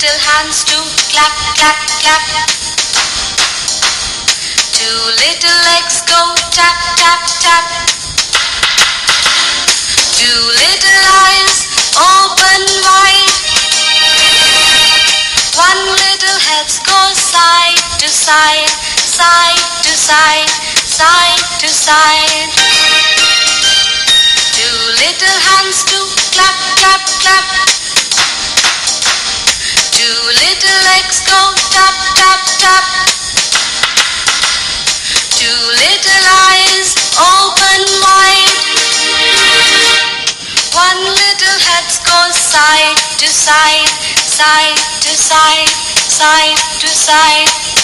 little hands to clap, clap, clap. Two little legs go tap, tap, tap. Two little eyes open wide. One little head goes side to side, side to side, side to side. Two little hands to clap, clap, clap. Two little legs go tap, tap, tap. Two little eyes open wide. One little head goes side to side, side to side, side to side.